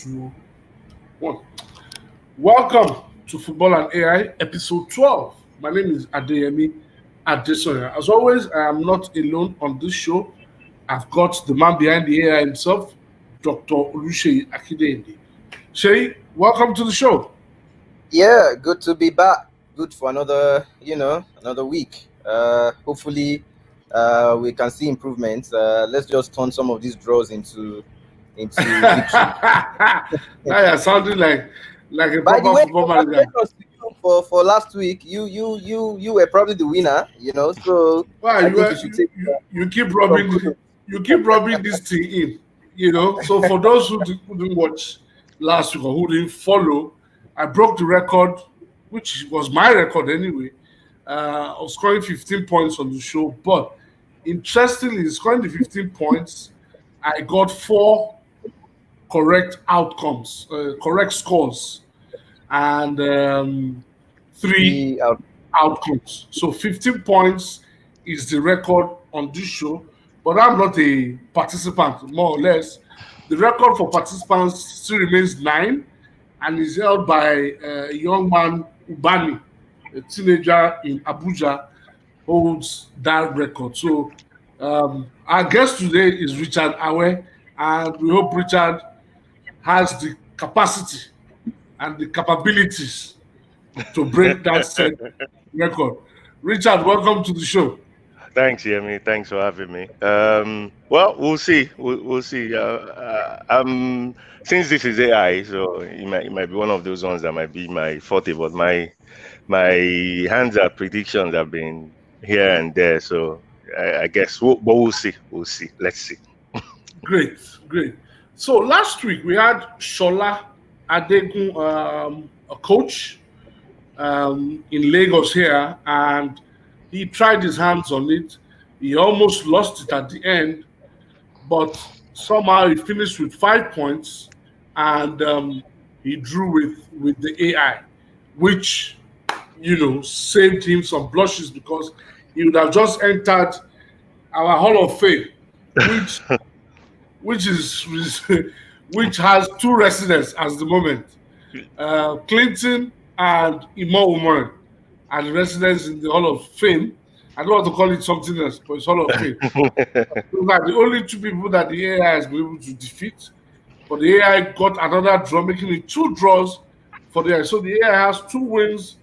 2, 1. Welcome to Football and AI, episode 12. My name is Adeyemi Adesoya. As always, I am not alone on this show. I've got the man behind the AI himself, Dr. Oluseyi Akindele. Shay, welcome to the show. Yeah, good to be back. Good for another, another week. Hopefully, we can see improvements. Let's just turn some of these draws into victory. Now you're sounding like a By the proper way, football manager. congratulations to you for last week. You were probably the winner. So Wow, I you, think are, you should take you keep some rubbing kudos. you keep rubbing this thing in. So for those who didn't watch last week or who didn't follow, I broke the record, which was my record anyway, of scoring 15 points on the show. But interestingly, scoring the 15 points, I got 4 correct scores, and three The, uh, outcomes. So 15 points is the record on this show, but I'm not a participant, more or less. The record for participants still remains 9 and is held by a young man, Ubani, a teenager in Abuja, holds that record. So our guest today is Richard Awe, and we hope Richard has the capacity and the capabilities to break that said record. Richard, welcome to the show. Thanks, Yemi. Thanks for having me. Well, we'll see. We'll see. Since this is AI, so it might be one of those ones that might be my forte, but my hands at predictions have been here and there. So I guess, but we'll see. We'll see. Let's see. Great, great. So last week we had Shola Adegun, a coach in Lagos here, and he tried his hands on it. He almost lost it at the end, but somehow he finished with 5 points, and he drew with the AI, which saved him some blushes because he would have just entered our Hall of Fame, which which is which has 2 residents at the moment, Clinton and Imo Umaru are the residents in the Hall of Fame. I don't want to call it something else, but it's Hall of Fame. Those are the only 2 people that the AI has been able to defeat. But the AI got another draw, making it 2 draws for the AI. So the AI has 2 wins,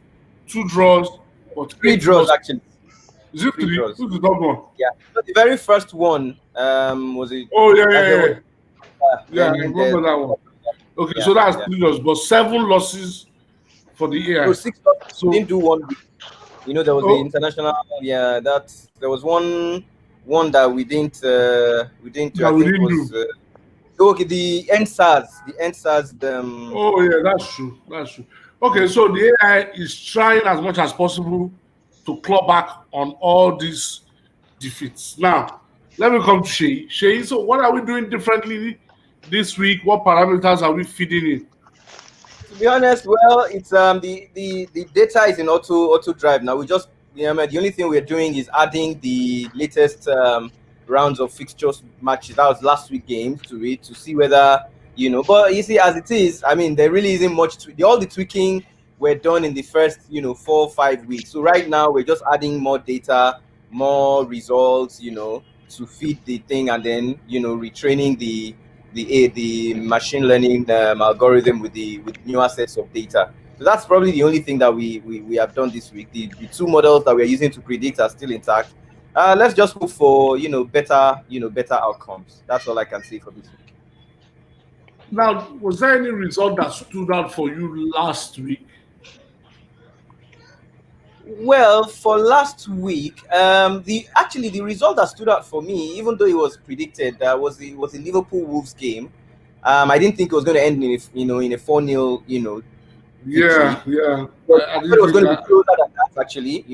2 draws, but 3 8 draws losses. actually. Is it 3 3? draws. Who's the third one? Yeah. So the very first one was it? Oh, yeah, There yeah, was, yeah. Yeah, I then remember that one. Okay, yeah, so that's yeah. 3 draws, but 7 losses for the AI. So 6 losses. So, Didn't do 1 week. There was the oh, international. Yeah, there was one that we didn't do. that I we think didn't was do. okay. The NSAS. Oh, yeah, that's true. That's true. Okay, so the AI is trying as much as possible to claw back on all these defeats. Now, let me come to Shay. Shay, so what are we doing differently this week? What parameters are we feeding in? To be honest, well, it's the data is in auto drive now. We just the only thing we're doing is adding the latest rounds of fixtures matches. That was last week games to it to see whether But you see, as it is, I mean, there really isn't much. All the tweaking were done in the first 4 or 5 weeks. So right now we're just adding more data, more results, to feed the thing, and then retraining the machine learning algorithm with newer sets of data. So that's probably the only thing that we have done this week. The 2 models that we're using to predict are still intact. Let's just hope for better outcomes. That's all I can say for this week. Now, was there any result that stood out for you last week? Well, for last week, the result that stood out for me, even though it was predicted, was the Liverpool Wolves game. I didn't think it was going to end in a 4-0 Yeah, victory. yeah. But I I thought didn't it was think going to be that. closer than that. Actually,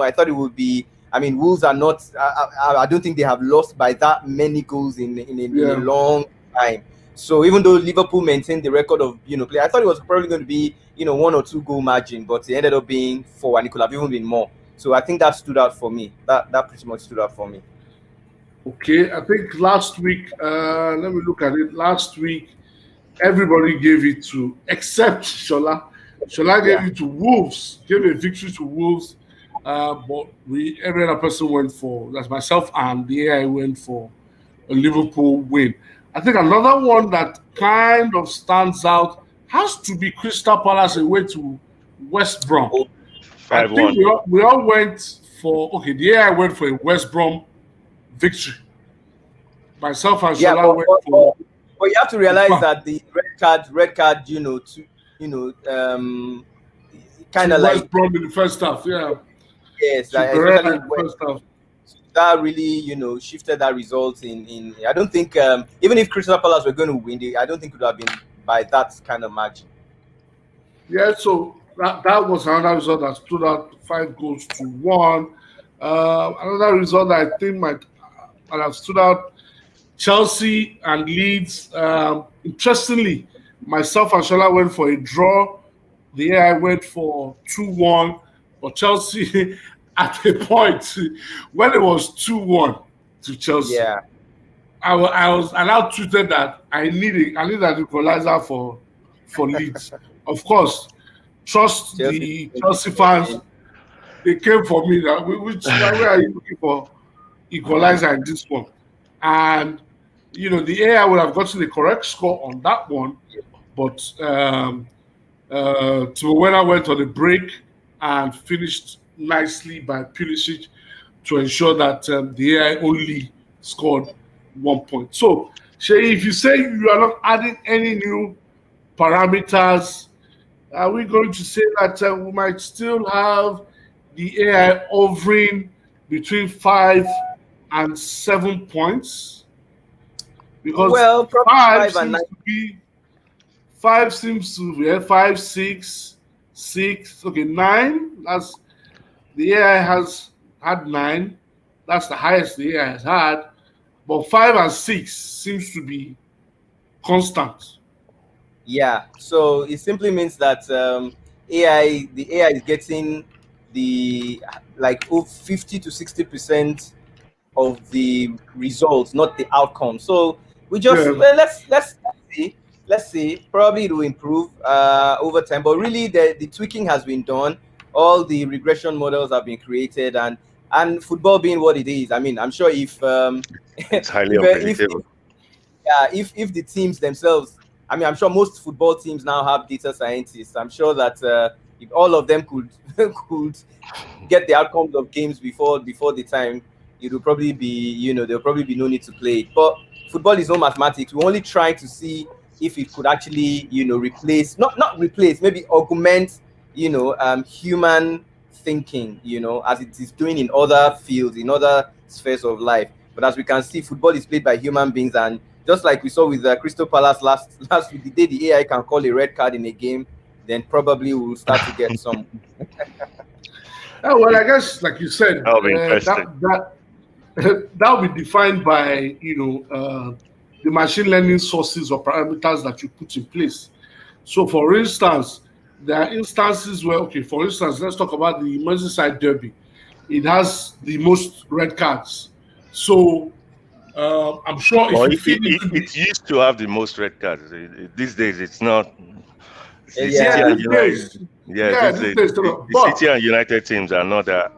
I thought it would be. I mean, Wolves are not. I don't think they have lost by that many goals in a Yeah. long time. So even though Liverpool maintained the record of play, I thought it was probably going to be 1 or 2 goal margin, but it ended up being 4, and it could have even been more. So I think that stood out for me. That pretty much stood out for me. Okay, I think last week, let me look at it. Last week, everybody gave it to, except Shola. Shola gave it to Wolves, gave a victory to Wolves. But every other person went for, that's myself and the AI went for a Liverpool win. I think another one that kind of stands out has to be Crystal Palace away to West Brom. I think 5-1. we all went for, okay, the AI went for a West Brom victory. Myself and Yeah, Shola went for. but you have to realize that the red card, kind of like West Brom in the first half, yeah. yes, To like, Pereira especially in the first half. that really shifted that result in I don't think even if Crystal Palace were going to win I don't think it would have been by that kind of margin. Yeah, so that was another result that stood out, 5 goals to 1. Another result that I think might have stood out, Chelsea and Leeds. Interestingly, myself and Shola went for a draw. The AI went for 2-1, but Chelsea at a point when it was 2-1 to Chelsea. Yeah, I was and I tweeted that I need an equalizer for Leeds. Of course, trust the Chelsea fans. They came for me. Where are you looking for equalizer in this one? And the AI would have gotten the correct score on that one, but Timowena went on a break and finished nicely by Pulisic to ensure that the AI only scored 1 point. So, Shay, if you say you are not adding any new parameters, are we going to say that we might still have the AI hovering between 5 and 7 points? Because probably 5 seems to be 5, 6, 6. Okay, 9. That's the AI has had 9. That's the highest the AI has had. But 5 and 6 seems to be constant. Yeah, so it simply means that the AI is getting the 50 to 60% of the results, not the outcome. So we just let's see. Probably it will improve over time, but really the tweaking has been done. All the regression models have been created, and football being what it is, I mean, I'm sure if it's highly unpredictable. If the teams themselves, I mean, I'm sure most football teams now have data scientists. I'm sure that if all of them could get the outcomes of games before the time, it will probably be, there'll probably be no need to play it. But football is no mathematics. We're only trying to see if it could actually, replace, not replace, maybe augment, human thinking, as it is doing in other fields, in other spheres of life. But as we can see, football is played by human beings, and just like we saw with Crystal Palace last week, the day the AI can call a red card in a game, then probably we'll start to get some. Well, I guess, like you said, that'll be interesting. That'll be defined by the machine learning sources or parameters that you put in place. So, for instance, there are instances where, okay, for instance, let's talk about the Merseyside derby. It has the most red cards. So, I'm sure it used to have the most red cards. These days, it's not. These days, the City and United teams are not that.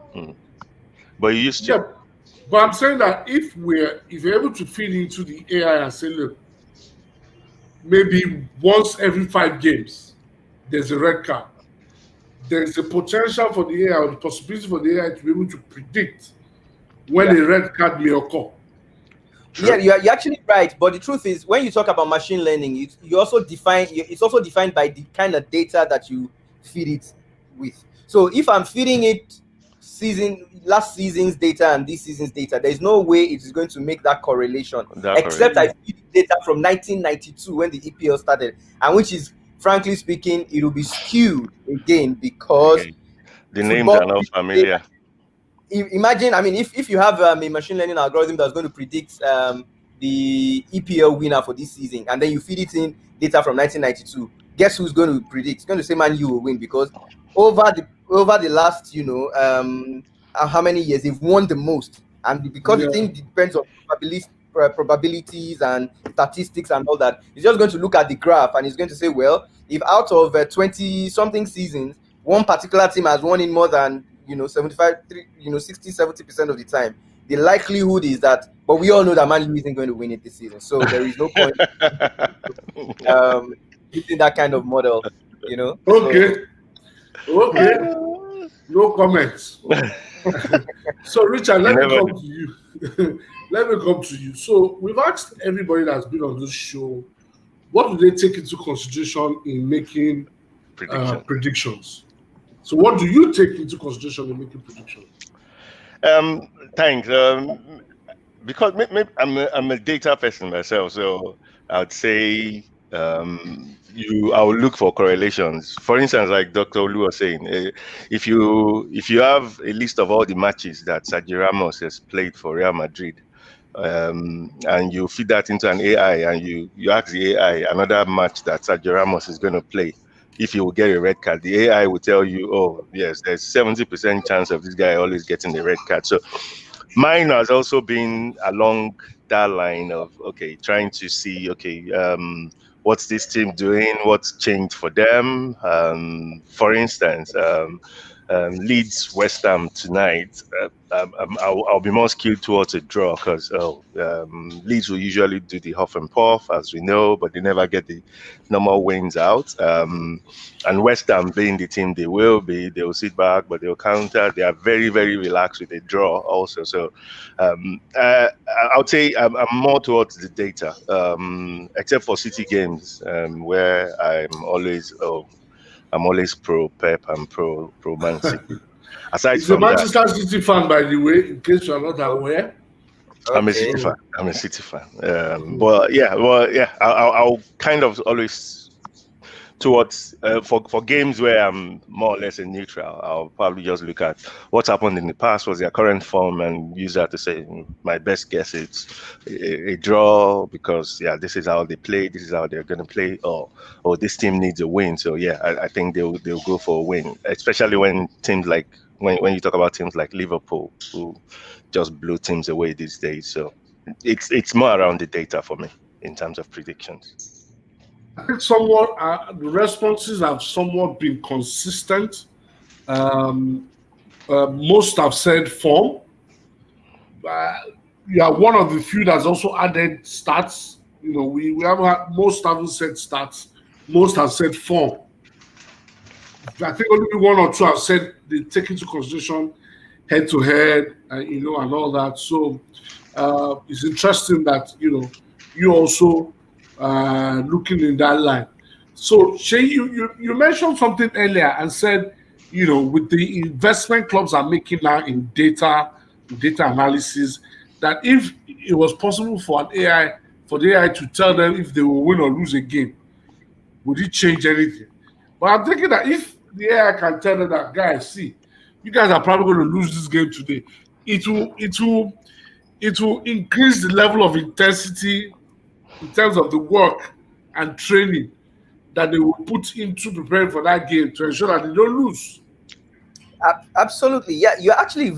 But you used to. Yeah, but I'm saying that if you're able to feed into the AI and say, look, maybe once every 5 games, there's a red card. There's a potential for the AI, or the possibility for the AI to be able to predict when a red card may occur. Yeah, you're actually right. But the truth is, when you talk about machine learning, it's also defined by the kind of data that you feed it with. So if I'm feeding it last season's data and this season's data, there's no way it is going to make that correlation. Except I feed data from 1992 when the EPL started, and which is, frankly speaking, it will be skewed again because the names are not familiar. Imagine, I mean, if you have a machine learning algorithm that's going to predict the EPL winner for this season, and then you feed it in data from 1992, guess who's going to predict? It's going to say Man U will win, because over the last, how many years they've won the most, and because the thing depends on probabilities and statistics and all that. He's just going to look at the graph and he's going to say, well, if out of 20 something seasons, one particular team has won in more than 60, 70% of the time, the likelihood is that, but we all know that Man U isn't going to win it this season, so there is no point using that kind of model, Okay. No comments. So, Richard, let me come to you. So, we've asked everybody that's been on this show, what do they take into consideration in making predictions? So, what do you take into consideration in making predictions? Thanks. Because I'm a data person myself, so I'd say I'll look for correlations. For instance, like Dr. Olu was saying, if you have a list of all the matches that Sergio Ramos has played for Real Madrid, and you feed that into an AI, and you ask the AI another match that Sergio Ramos is going to play, if you will get a red card, the AI will tell you, oh yes, there's 70% chance of this guy always getting the red card. So mine has also been along that line of trying to see what's this team doing, what's changed for them. For instance, Leeds West Ham tonight, I'll be more skewed towards a draw because Leeds will usually do the huff and puff, as we know, but they never get the normal wins out. And West Ham being the team they will sit back, but they'll counter. They are very, very relaxed with a draw also. So I'll say I'm more towards the data, except for City games, where I'm always pro Pep and pro Man City. Aside from that, Manchester City fan, by the way, in case you're not aware. I'm a City fan. I'll kind of always towards for games where I'm more or less a neutral. I'll probably just look at what's happened in the past, what's their current form, and use that to say my best guess is a draw because this is how they play, this is how they're going to play, or this team needs a win. So I think they'll go for a win, especially when teams like when you talk about teams like Liverpool who just blew teams away these days. So it's more around the data for me in terms of predictions. I think somewhat the responses have somewhat been consistent. Most have said form. You are one of the few that's also added stats. We haven't had, most haven't said stats. Most have said form. I think only one or two have said they take into consideration head to head, and all that. So it's interesting that you also looking in that line. So Shay, you mentioned something earlier and said, with the investment clubs are making now in data analysis, that if it was possible for the AI to tell them if they will win or lose a game, would it change anything? But I'm thinking that if the AI can tell them that, guys, see, you guys are probably going to lose this game today, it will increase the level of intensity in terms of the work and training that they will put into preparing for that game to ensure that they don't lose. Absolutely, yeah. You're actually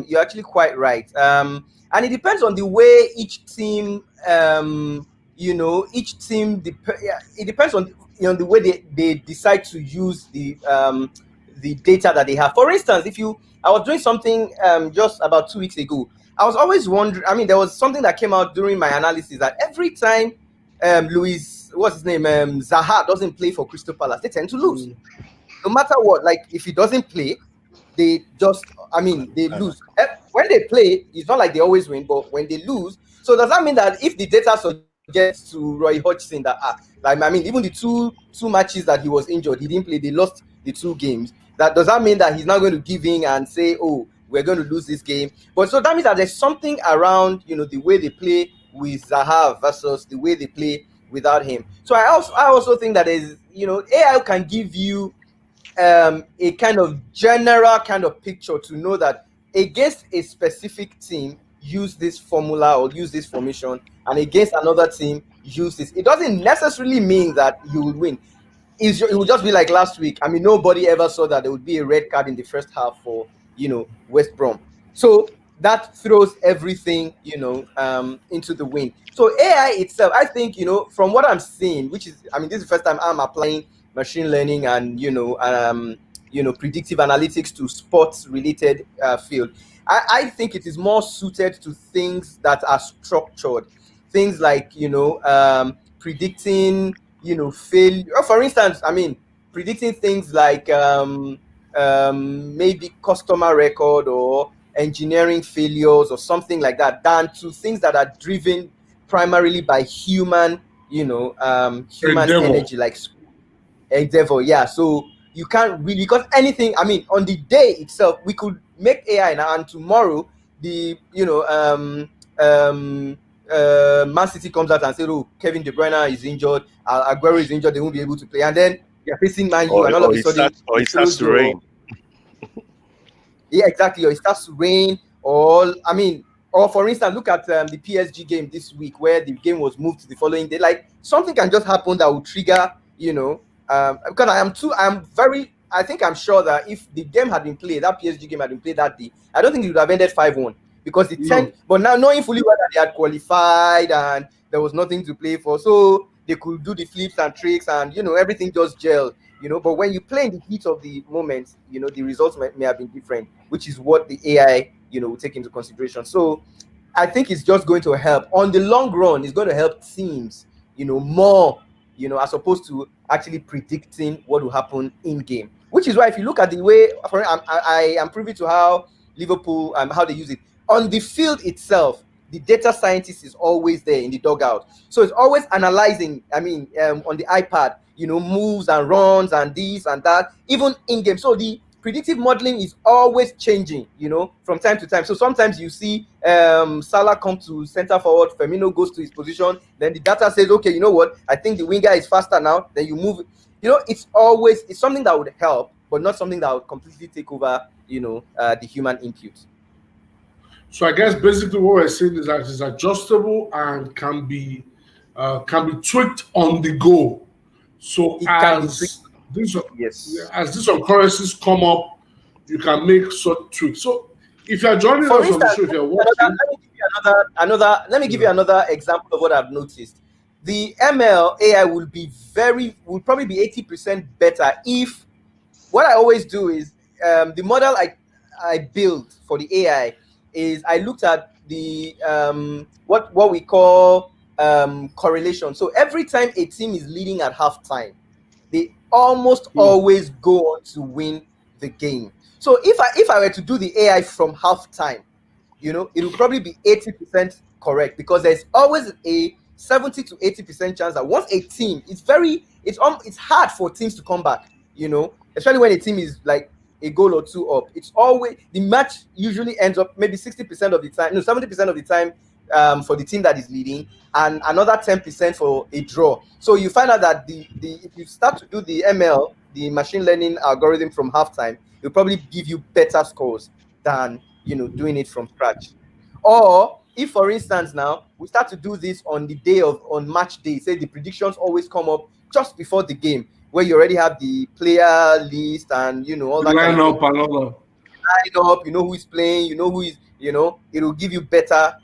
you're actually quite right. And it depends on the way each team, it depends on the way they decide to use the data that they have. For instance, I was doing something just about 2 weeks ago. I was always wondering, there was something that came out during my analysis that every time Zaha doesn't play for Crystal Palace, they tend to lose. No matter what, like if he doesn't play, they lose. When they play, it's not like they always win, but when they lose, so does that mean that if the data suggests to Roy Hodgson that even the two matches that he was injured, he didn't play, they lost the 2 games. Does that mean that he's not going to give in and say, oh, we're going to lose this game? But so that means that there's something around, the way they play with Zaha versus the way they play without him. So I also think that AI can give you a kind of general kind of picture to know that against a specific team, use this formula or use this formation, and against another team, use this. It doesn't necessarily mean that you will win. It will just be like last week. Nobody ever saw that there would be a red card in the first half for West Brom. So that throws everything, into the wind. So AI itself, I think, from what I'm seeing, which is, I mean, this is the first time I'm applying machine learning and predictive analytics to sports related field. I think it is more suited to things that are structured, things like predicting failure. For instance, I mean, predicting things like maybe customer record or engineering failures or something like that, than to things that are driven primarily by human Endeavor. energy, like endeavor. Yeah, so you can't really, because anything, I mean, on the day itself we could make AI now, and tomorrow the Man City comes out and says, oh, Kevin De Bruyne is injured, Aguero is injured, they won't be able to play, and then you're facing Man U, and all of a sudden it starts to rain. Yeah, exactly. Or it starts to rain, or I mean, or for instance, look at the PSG game this week, where the game was moved to the following day. Like, something can just happen that will trigger, because I'm sure that if the game had been played, that PSG game had been played that day, I don't think it would have ended 5-1, because but now knowing fully well that they had qualified and there was nothing to play for, so they could do the flips and tricks, and everything just gelled. But when you play in the heat of the moment, the results may have been different, which is what the AI, will take into consideration. So I think it's just going to help on the long run. It's going to help teams, more, as opposed to actually predicting what will happen in game. Which is why, if you look at the way, I am privy to how Liverpool how they use it on the field itself. The data scientist is always there in the dugout, so it's always analyzing. I mean, on the iPad, moves and runs and this and that, even in game. So the predictive modeling is always changing, from time to time. So sometimes you see Salah come to center forward, Firmino goes to his position, then the data says, okay, you know what, I think the winger is faster now, then you move. It's something that would help, but not something that would completely take over, the human input. So I guess basically what we're saying is that it's adjustable and can be tweaked on the go. So as these occurrences come up, you can make such tweaks. So if you're joining us on the show, if you're watching, let me give you another example of what I've noticed. The ML AI will probably be 80% better if, what I always do is, the model I built for the AI is, I looked at the what we call correlation. So every time a team is leading at halftime, they almost always go on to win the game. So if I were to do the AI from halftime, it will probably be 80% correct, because there's always a 70 to 80% chance that once a team, it's hard for teams to come back, especially when a team is like a goal or two up. It's always, the match usually ends up maybe 60% of the time, 70% of the time for the team that is leading, and another 10% for a draw. So you find out that if you start to do the ML, the machine learning algorithm from halftime, it'll probably give you better scores than doing it from scratch. Or if, for instance, now we start to do this on match day, say the predictions always come up just before the game, where you already have the player list and all that line up and all that. Line up, who is playing, who is, it will give you better,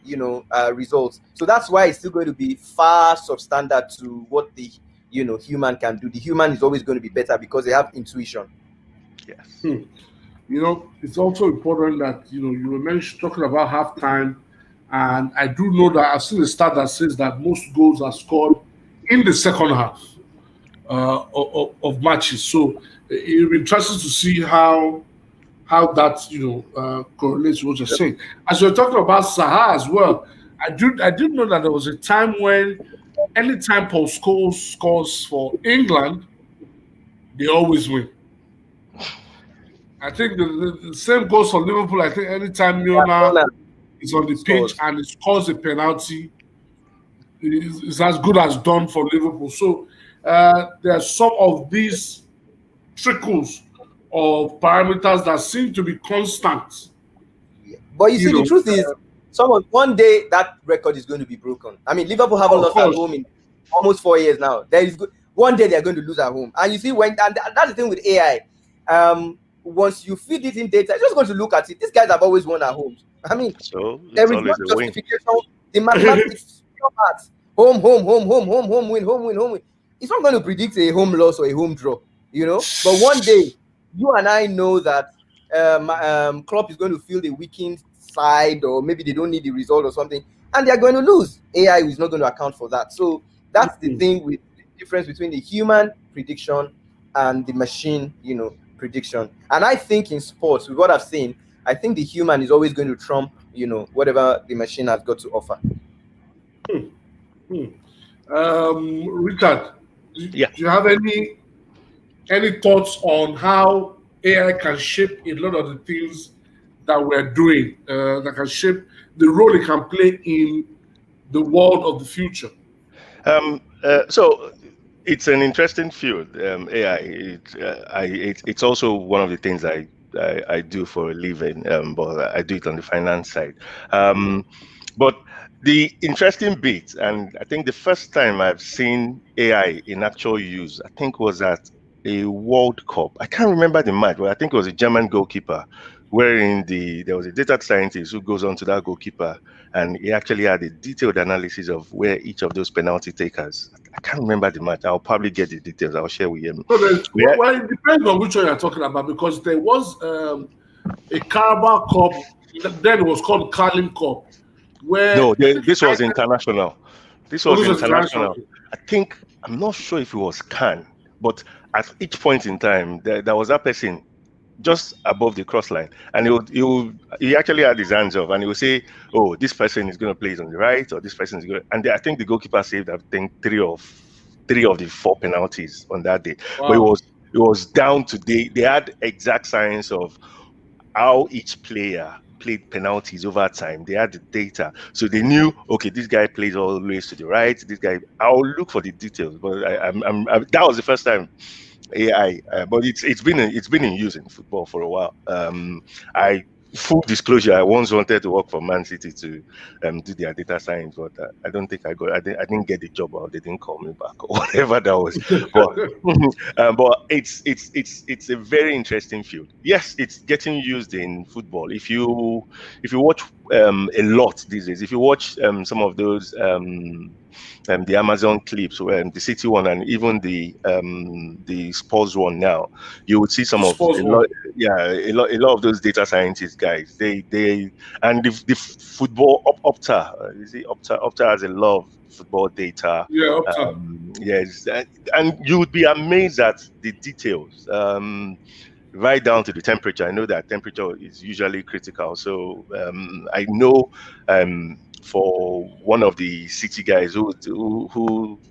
results. So that's why it's still going to be far substandard to what the human can do. The human is always going to be better because they have intuition. Yes. It's also important that you were talking about halftime, and I do know that I've seen a stat that says that most goals are scored in the second half of matches. So it'll be interesting to see how that correlates with what you're saying. As you're talking about Zaha as well, I did know that there was a time when anytime Paul Scholes scores for England, they always win. I think the same goes for Liverpool. I think anytime Milner is on the pitch and he scores a penalty, it's as good as done for Liverpool. So there are some of these trickles of parameters that seem to be constant. But you see, the truth is, one day that record is going to be broken. I mean, Liverpool haven't lost at home in almost 4 years now. One day they're going to lose at home, and you see, and that's the thing with AI. Once you feed it in data, it's just going to look at it. These guys have always won at home. I mean, So it's there is no always a win. justification. The mathematics is pure maths. Home, home, home, home, home, home, win, home, win, home, win. It's not going to predict a home loss or a home draw, you know. But one day, you and I know that Klopp is going to feel the weakened side, or maybe they don't need the result or something, and they are going to lose. AI is not going to account for that. So that's the thing with the difference between the human prediction and the machine, you know, prediction. And I think in sports, with what I've seen, I think the human is always going to trump, you know, whatever the machine has got to offer. Richard, do you have any thoughts on how AI can shape a lot of the things that we're doing, that can shape the role it can play in the world of the future? So it's an interesting field, AI. It's also one of the things I do for a living, but I do it on the finance side. But the interesting bit, and I think the first time I've seen AI in actual use, I think was at a World Cup. I can't remember the match, but I think it was a German goalkeeper, wherein there was a data scientist who goes on to that goalkeeper, and he actually had a detailed analysis of where each of those penalty takers. I can't remember the match. I'll probably get the details. I'll share with you. So well, it depends on which one you're talking about, because there was a Carabao Cup, then it was called Carling Cup, where no, this was international. This was international. I think, I'm not sure if it was CAN, but at each point in time, there was that person just above the cross line, and he actually had his hands off, and he would say, "Oh, this person is going to play it on the right, or this person is going." And I think the goalkeeper saved, I think, three of the 4 penalties on that day. Wow. But it was down to they had exact science of how each player played penalties over time. They had the data, so they knew, okay, this guy plays all the way to the right. This guy, I'll look for the details, but that was the first time AI, but it's been in use in football for a while. Full disclosure, I once wanted to work for Man City to do their data science, but I don't think I didn't get the job, or they didn't call me back, or whatever that was. But it's a very interesting field. Yes, it's getting used in football. If you watch a lot these days, if you watch some of those the Amazon clips, the City one, and even the Sports one now, you would see some of a lot of those data scientist guys. They and the football Opta, you see, Opta has a lot of football data. Yeah, Opta. Yes, and you would be amazed at the details. Right down to the temperature. I know that temperature is usually critical, so I know for one of the City guys who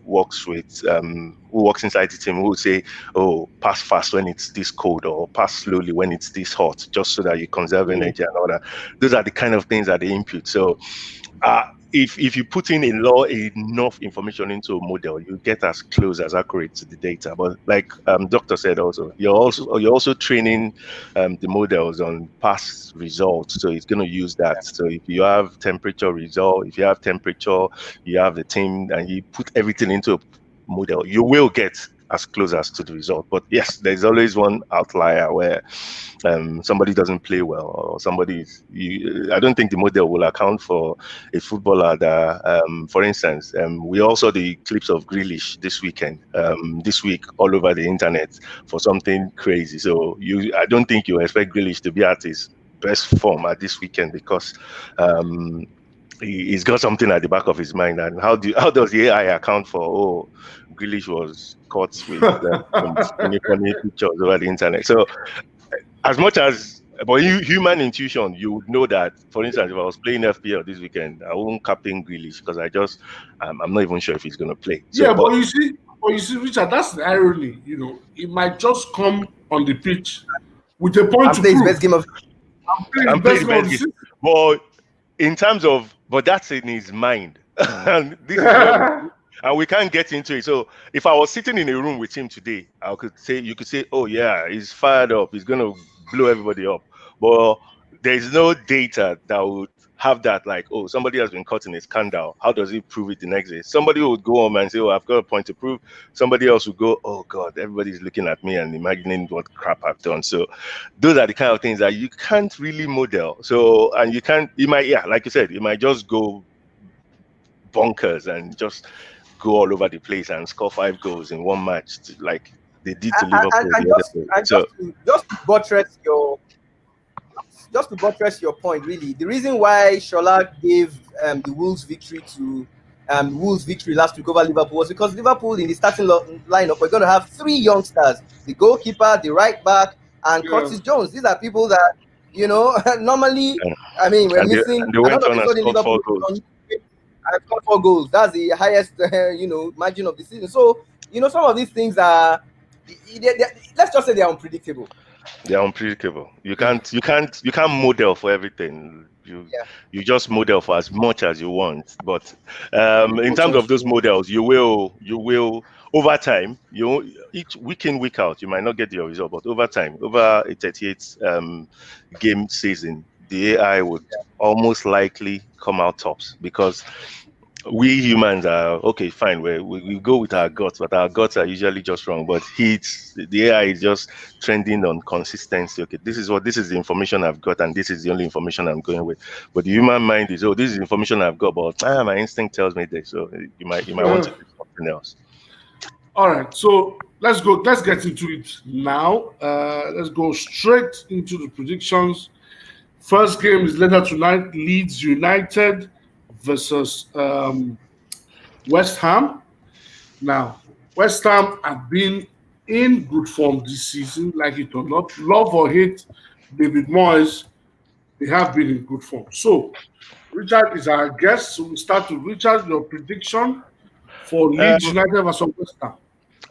works with who works inside the team, who would say, "Oh, pass fast when it's this cold, or pass slowly when it's this hot, just so that you conserve energy and all that." Those are the kind of things that they input. So if you put in enough information into a model, you get as close as accurate to the data. But like Doctor said, also you're also training the models on past results, so it's going to use that. So if you have temperature result, if you have temperature, you have the team, and you put everything into a model, you will get as close as to the result. But yes, there's always one outlier where somebody doesn't play well, or I don't think the model will account for a footballer that, for instance, we also saw the clips of Grealish this week all over the internet for something crazy. So I don't think you expect Grealish to be at his best form at this weekend, because he's got something at the back of his mind. And how does the AI account for, Grealish was caught with funny pictures over the internet? So as much as, but human intuition, you would know that, for instance, if I was playing FPL this weekend, I won't captain Grealish, because I'm not even sure if he's going to play. So, yeah, but you see, Richard, that's the irony. You know, it might just come on the pitch with a point to prove. Best game of. I'm playing the best game. But in terms of, but that's in his mind, and this is and we can't get into it. So if I was sitting in a room with him today, you could say, "Oh yeah, he's fired up. He's going to blow everybody up." But there is no data that would have that, like, oh, somebody has been caught in a scandal. How does he prove it the next day? Somebody would go home and say, oh, I've got a point to prove. Somebody else would go, oh God, everybody's looking at me and imagining what crap I've done. So those are the kind of things that you can't really model. So, and you might, yeah, like you said, you might just go bonkers and just go all over the place and score 5 goals in one match, like they did to Liverpool the other day. So just to buttress your point, really, the reason why Shola gave the Wolves victory last week over Liverpool was because Liverpool in the starting lineup we're going to have 3 youngsters: the goalkeeper, the right back, and Curtis Jones. These are people that normally, I mean, we're missing. And they went on and scored 4 goals. I've scored 4 goals. That's the highest, margin of the season. So, some of these things are, let's just say they are unpredictable. They're unpredictable. You can't model for everything. You just model for as much as you want. But in terms of those models, you will over time. Each week in, week out, you might not get your result, but over time, over a 38 game season, the AI would almost likely come out tops, because we humans are okay, fine. We go with our guts, but our guts are usually just wrong. But the AI is just trending on consistency. Okay, this is the information I've got, and this is the only information I'm going with. But the human mind is, oh, this is the information I've got, but my instinct tells me this. So you might want to do something else. All right, so let's go. Let's get into it now. Let's go straight into the predictions. First game is later tonight: Leeds United versus West Ham. Now, West Ham have been in good form this season, like it or not. Love or hate David Moyes, they have been in good form. So, Richard is our guest. So, we start with Richard, your prediction for Leeds United versus West Ham.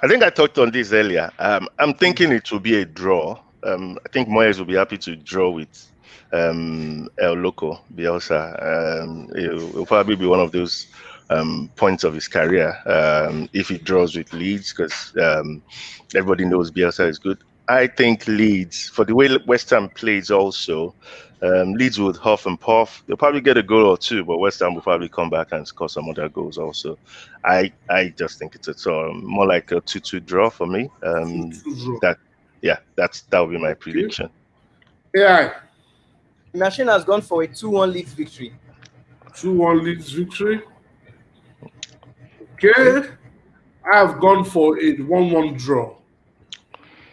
I think I talked on this earlier. I'm thinking it will be a draw. I think Moyes will be happy to draw with El Loco Bielsa. It will probably be one of those points of his career if he draws with Leeds, because everybody knows Bielsa is good. I think Leeds, for the way West Ham plays also, Leeds would huff and puff. They'll probably get a goal or 2, but West Ham will probably come back and score some other goals also. I just think it's more like a 2-2 draw for me. That will be my prediction. Yeah. Machine has gone for a 2-1 Leeds victory. 2-1 Leeds victory. Okay. I have gone for a 1-1 draw.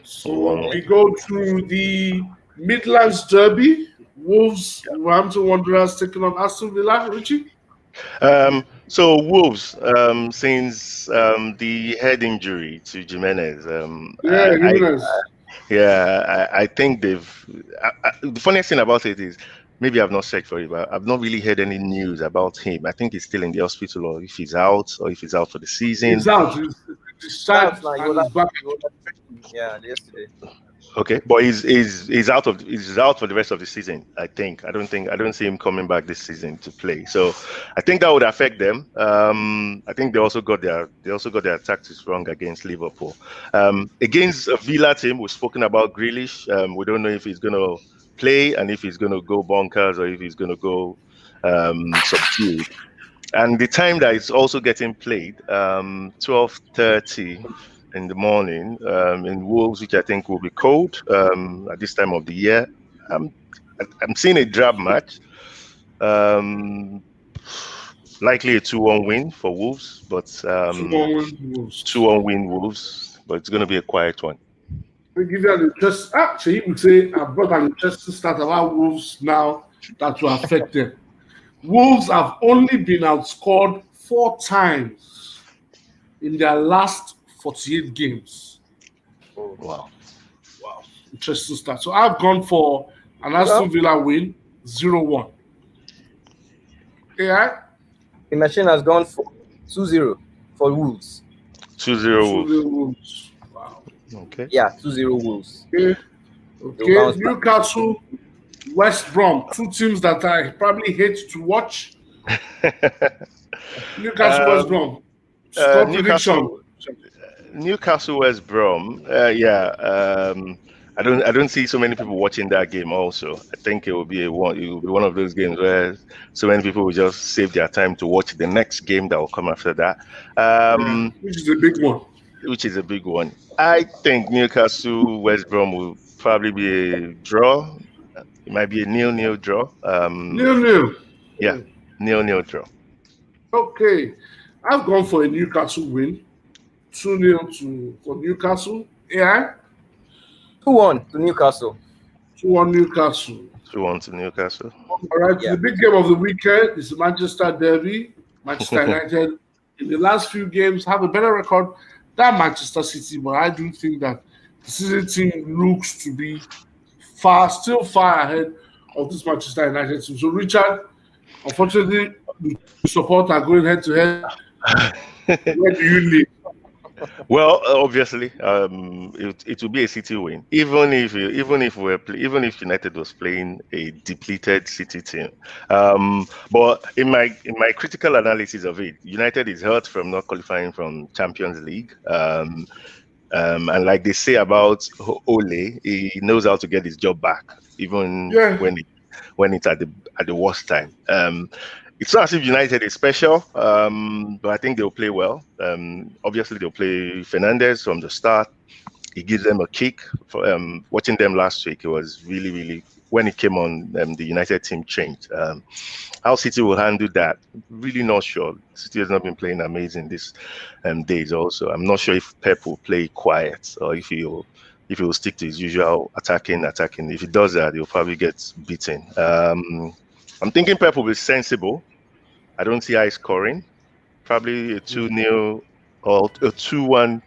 So we go to the Midlands Derby. Wolverhampton Wanderers taking on Aston Villa. Richie? So Wolves, since the head injury to Jimenez. I think they've. The funniest thing about it is, maybe I've not checked for it, but I've not really heard any news about him. I think he's still in the hospital, or if he's out for the season. He's out. He's back. Yeah, yesterday. Okay, but he's out for the rest of the season. I think. I don't see him coming back this season to play. So I think that would affect them. I think they also got their tactics wrong against Liverpool. Against a Villa team, we've spoken about Grealish. We don't know if he's going to play and if he's going to go bonkers or if he's going to go subdued. And the time that it's also getting played, 12:30 in the morning in Wolves, which I think will be cold at this time of the year. I'm seeing a drab match. Likely a 2-1 win for Wolves, but 2-1 win Wolves, but it's going to be a quiet one. We give you an interest. Actually, we say I've brought an interesting start about Wolves now that will affect them. Wolves have only been outscored 4 times in their last 48 games. Oh, wow. Interesting start. So I've gone for an Aston Villa win, 0-1. AI? The machine has gone for 2-0 for Wolves. 2-0 Wolves. Wow. Okay. Yeah, 2-0 Wolves. Okay. Newcastle, West Brom, 2 teams that I probably hate to watch. Newcastle, West Brom. Score prediction. Newcastle, West Brom. I don't see so many people watching that game. Also, I think it will be one of those games where so many people will just save their time to watch the next game that will come after that. Yeah, which is a big one. Which is a big one. I think Newcastle West Brom will probably be a draw. It might be a nil-nil draw. Nil-nil. Yeah, nil-nil draw. Okay, I've gone for a Newcastle win, 2-0 for Newcastle. Yeah, 2-1 to Newcastle. 2-1 Newcastle. 2-1 to Newcastle. All right, the big game of the weekend is the Manchester Derby. Manchester United, in the last few games, have a better record than Manchester City, but I do think that the City team looks to be still far ahead of this Manchester United team. So, Richard, unfortunately, the support are going head to head. Where do you lean? Well, obviously, it will be a City win, even if United was playing a depleted City team. But in my critical analysis of it, United is hurt from not qualifying from Champions League. And like they say about Ole, he knows how to get his job back, even when it's at the worst time. It's not as if United is special, but I think they'll play well. Obviously, they'll play Fernandes from the start. He gives them a kick. Watching them last week, it was really, really, when he came on, the United team changed. How City will handle that, really not sure. City has not been playing amazing these days also. I'm not sure if Pep will play quiet or if he will stick to his usual attacking. If he does that, he'll probably get beaten. I'm thinking Pep will be sensible. I don't see high scoring. Probably a 2-0 or a 2-1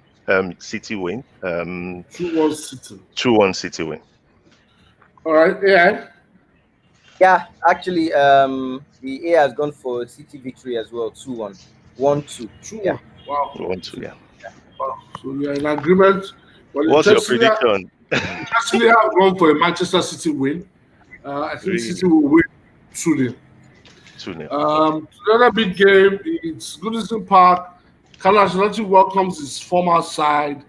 City win. 2-1 City. 2-1 City win. All right, yeah. Yeah, actually, the A has gone for City victory as well. 2-1. 1-2. 2-1. Yeah. Wow. 1-2, yeah. Wow. So we are in agreement. What's your prediction? Actually, I've gone for a Manchester City win. I think Really? City will win 2-0. 2-0. The other big game, it's Goodison Park. Carlo Ancelotti welcomes his former side,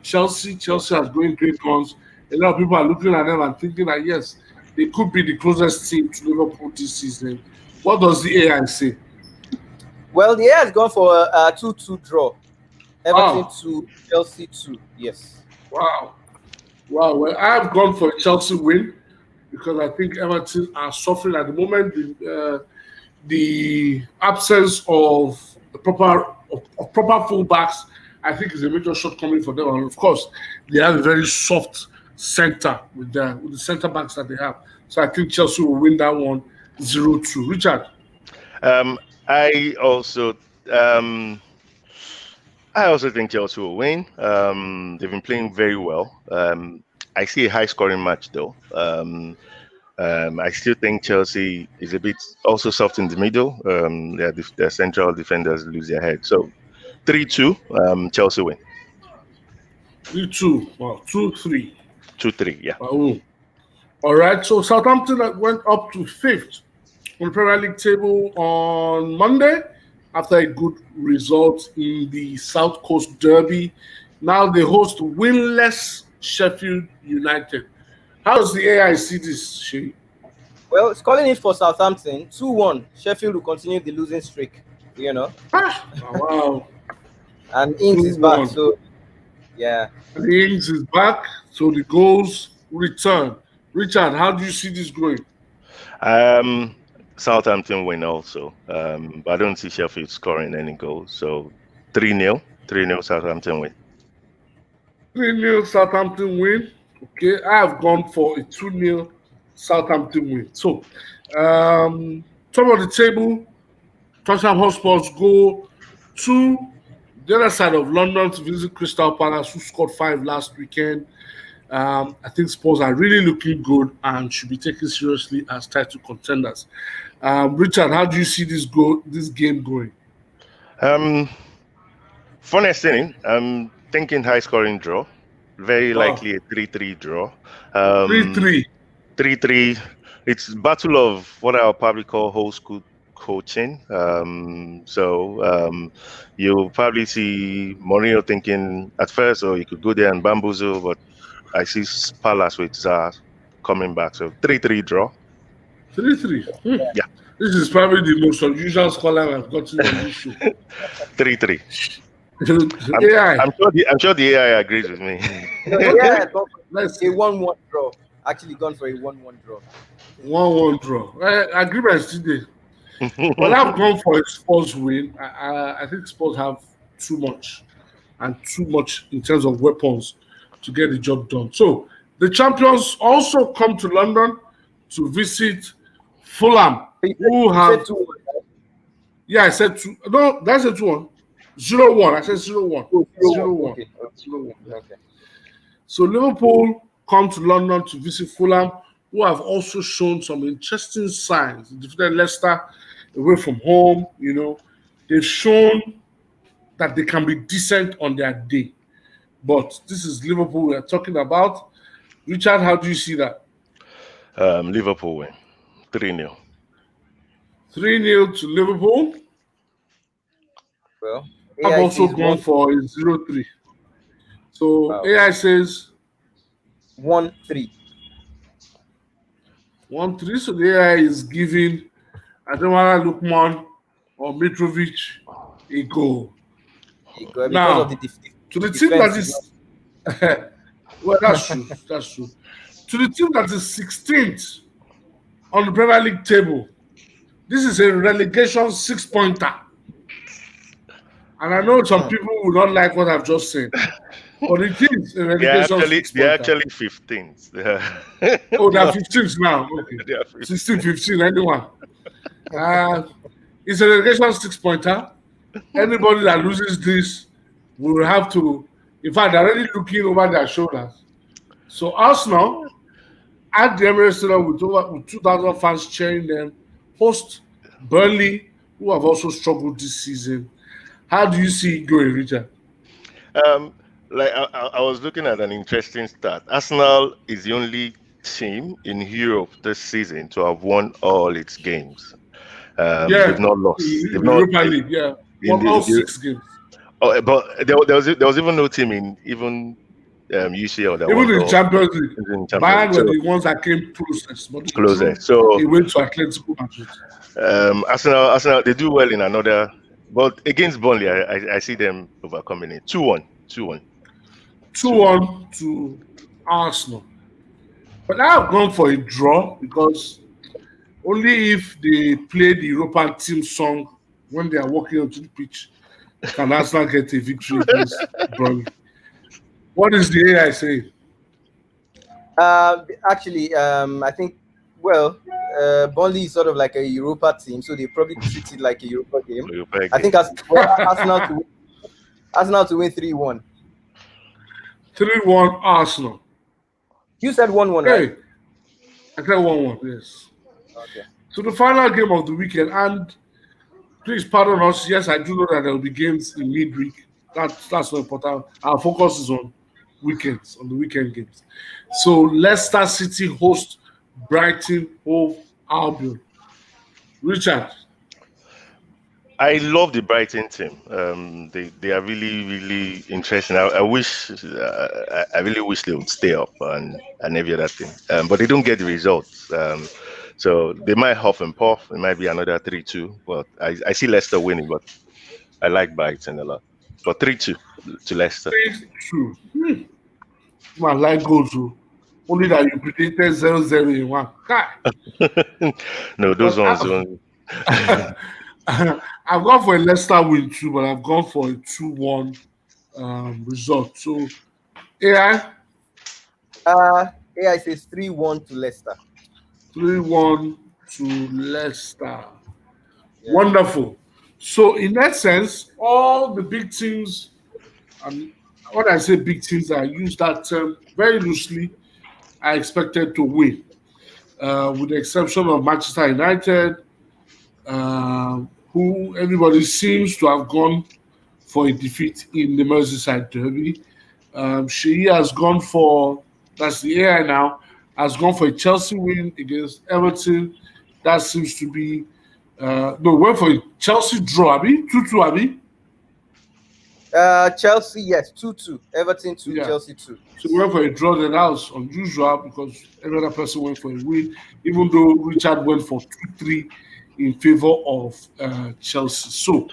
Chelsea. Chelsea has going great guns. A lot of people are looking at them and thinking that, yes, they could be the closest team to Liverpool this season. What does the AI say? Well, the A has gone for a 2-2 draw. Everton 2, Chelsea 2. Yes. Wow. Well, I've gone for a Chelsea win because I think Everton are suffering at the moment. The absence of proper fullbacks, I think, is a major shortcoming for them. And of course, they have a very soft center with the center backs that they have. So I think Chelsea will win that one 0-2. Richard? I also think Chelsea will win. They've been playing very well. I see a high-scoring match, though. I still think Chelsea is a bit also soft in the middle. Their central defenders lose their head. So 3-2, Chelsea win. 3-2. Wow, 2-3. 2-3, yeah. All right, so Southampton went up to 5th on the Premier League table on Monday after a good result in the South Coast Derby. Now they host winless Sheffield United. How does the AI see this, Shay? Well, it's calling it for Southampton. 2-1. Sheffield will continue the losing streak, Wow. And Ings is back, so yeah. The Ings is back, so the goals return. Richard, how do you see this going? Southampton win also, but I don't see Sheffield scoring any goals. So 3-0 Southampton win. 3-0 Southampton win. Okay, I have gone for a 2-0 Southampton win. So, top of the table, Tottenham Hotspurs go to the other side of London to visit Crystal Palace, who scored 5 last weekend. I think Spurs are really looking good and should be taken seriously as title contenders. Richard, how do you see this game going? Funniest thing, I'm thinking high-scoring draw. Very likely a 3-3 draw. 3-3. 3-3. It's battle of what I'll probably call whole school coaching. You'll probably see Mourinho thinking at first, you could go there and bamboozle, but I see Palace with Zaha coming back. So 3-3 draw. 3-3. Yeah. This is probably the most unusual scholar I've gotten on this show. 3-3. AI. I'm sure the AI agrees with me. Yeah, Let's a see. 1-1 draw. Actually gone for a 1-1 draw. 1-1 draw. Agreement today. Well, I've gone for a Spurs win. I think Spurs have too much in terms of weapons to get the job done. So the champions also come to London to visit Fulham, who have. 2-1. Yeah, I said two. No, that's a 2-1. 0-1. I said 0-1. 0-1. Okay. 0-1. Okay. So Liverpool come to London to visit Fulham, who have also shown some interesting signs. They defeated Leicester away from home. They've shown that they can be decent on their day. But this is Liverpool we're talking about. Richard, how do you see that? Liverpool win 3-0. 3-0 to Liverpool. Well, I've AI also says gone for a 0-3. So Wow. AI says 1-3. 1-3. So the AI is giving Ademola Lookman or Mitrovic a goal. Because Now, of the to the team that defense is well, that's true. That's true. To the team that is 16th on the Premier League table, this is a relegation 6-pointer. And I know some people will not like what I've just said, but it is a relegation 6-pointer. They're actually 15th. Oh, they're 15th now. Okay. They are 15th. 16, 15, anyone. It's a relegation 6-pointer. Anybody that loses this will have to, in fact, they're already looking over their shoulders. So Arsenal at the Emirates Stadium with 2,000 fans cheering them, host Burnley, who have also struggled this season. How do you see it going, Richard? Like I was looking at an interesting stat. Arsenal is the only team in Europe this season to have won all its games. They've not lost. They've not. Europa League, yeah. Won all 6 games. Oh, but there was even no team in even UCL that Even won in Champions League, Bayern were League. the ones that came closest. But Closer. So he went to Atletico Madrid. Arsenal, they do well in another, but against Burnley, I see them overcoming it. 2-1. 2-1 to Arsenal. But I've gone for a draw because only if they play the European team song when they are walking onto the pitch can Arsenal get a victory against Burnley. What is the AI saying? Actually, I think, Burnley is sort of like a Europa team, so they probably treat it like a Europa game. I think Arsenal to win 3-1. 3-1 Arsenal. You said 1-1, right? I said 1-1, yes. Okay. So the final game of the weekend, and please pardon us, yes, I do know that there will be games in midweek. That's not important. Our focus is on weekends, on the weekend games. So Leicester City host Brighton Hove Albion. Richard. I love the Brighton team. They are really, really interesting. I really wish they would stay up and every other thing. But they don't get the results. So they might huff and puff. It might be another 3-2. But I see Leicester winning, but I like Brighton a lot. But 3-2 to Leicester. 3-2. I like goals. Only that you predicted 0-0 in one. No, those ones. I've gone for a Leicester win too, but I've gone for a 2-1 result. So, AI? AI says 3-1 to Leicester. 3-1 to Leicester. Yeah. Wonderful. So, in that sense, all the big teams, and when I say big teams, I use that term very loosely, are expected to win, with the exception of Manchester United, who everybody seems to have gone for a defeat in the Merseyside derby. Sheyi has gone for, that's the AI now, has gone for a Chelsea win against Everton. That seems to be, went for a Chelsea draw, Abi? 2-2, Abi? Chelsea, yes, 2-2. Everton 2, Yeah. Chelsea 2. So we went for a draw, then that was unusual because every other person went for a win, even though Richard went for 2-3 in favor of Chelsea. So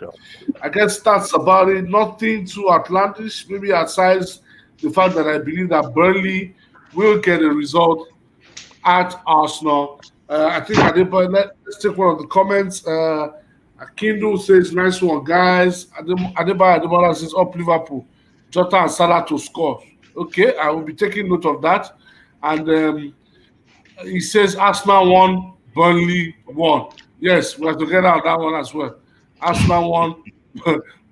I guess that's about it. Nothing too outlandish, maybe aside the fact that I believe that Burnley will get a result at Arsenal. I think let's take one of the comments. Akindo says, nice one, guys. Adebayo says, up Liverpool. Jota and Salah to score. Okay, I will be taking note of that. And he says, Arsenal won, Burnley won. Yes, we have to get out that one as well. Arsenal won,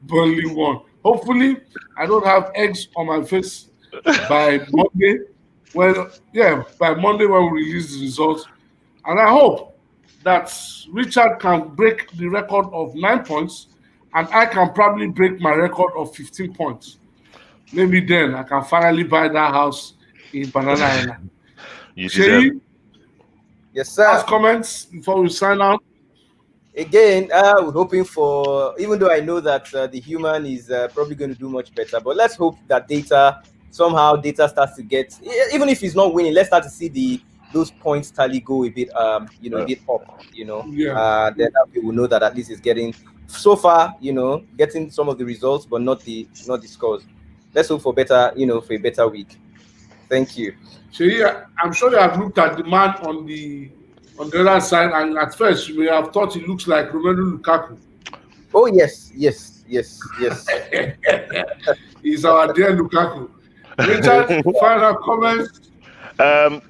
Burnley won. Hopefully, I don't have eggs on my face by Monday. By Monday when we release the results. And I hope that Richard can break the record of 9 points and I can probably break my record of 15 points. Maybe then I can finally buy that house in Banana Island. You deserve it. Yes, sir. Last comments before we sign out? Again, we're hoping for, even though I know that the human is probably going to do much better, but let's hope that data starts to get, even if he's not winning, let's start to see those points tally go a bit, a bit up, Yeah. then we will know that at least it's getting, so far, getting some of the results, but not the scores. Let's hope for better, for a better week. Thank you. So yeah, I'm sure you have looked at the man on the other side, and at first you may have thought he looks like Romelu Lukaku. Oh yes. He's our dear Lukaku. Richard, final comments.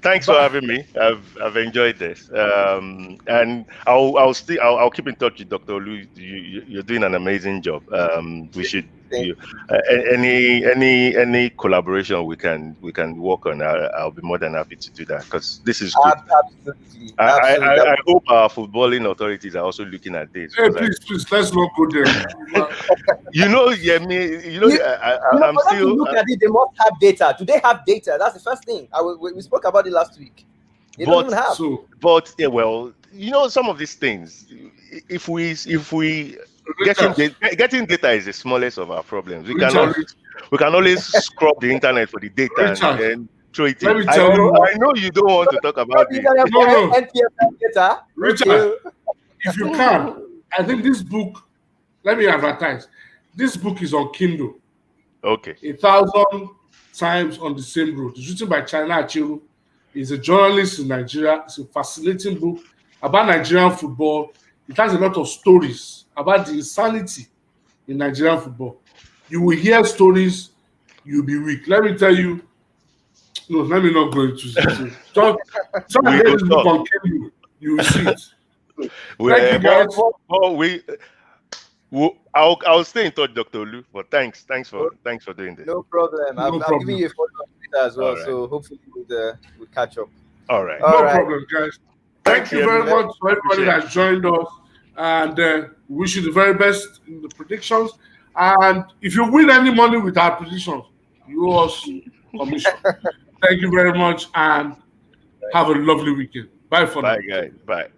Thanks for having me. I've enjoyed this, and I'll keep in touch with Dr. Olu. You're doing an amazing job. We should any collaboration we can work on. I'll be more than happy to do that because this is good. Absolutely. I hope our footballing authorities are also looking at this. Hey, please, let's not go there. I'm still. Look at it. They must have data. Do they have data? That's the first thing. We spoke about it last week. They don't even have. But yeah, well, some of these things. If we getting data is the smallest of our problems. We can always scrub the internet for the data and then throw it in. Let me tell you. I know you don't want to talk about it. No. Data. Richard, if you can, I think this book, let me advertise. This book is on Kindle. Okay. 1,000 times on the same road. It's written by China Achiru. He's a journalist in Nigeria. It's a fascinating book about Nigerian football. It has a lot of stories about the insanity in Nigerian football. You will hear stories, you'll be weak. Let me tell you. No, let me not go into it. Just get this book on Kindle. You will see it. Thank you, guys. I'll stay in touch, Dr. Olu. But thanks for doing this. No problem. I'm giving you a follow on Twitter as well, right. So hopefully we'll catch up. All right. No problem, guys. Thank you very much for everybody that joined us, and we wish you the very best in the predictions. And if you win any money with our predictions, you owe us commission. Thank you very much, and have a lovely weekend. Bye for now. Bye, guys. Bye.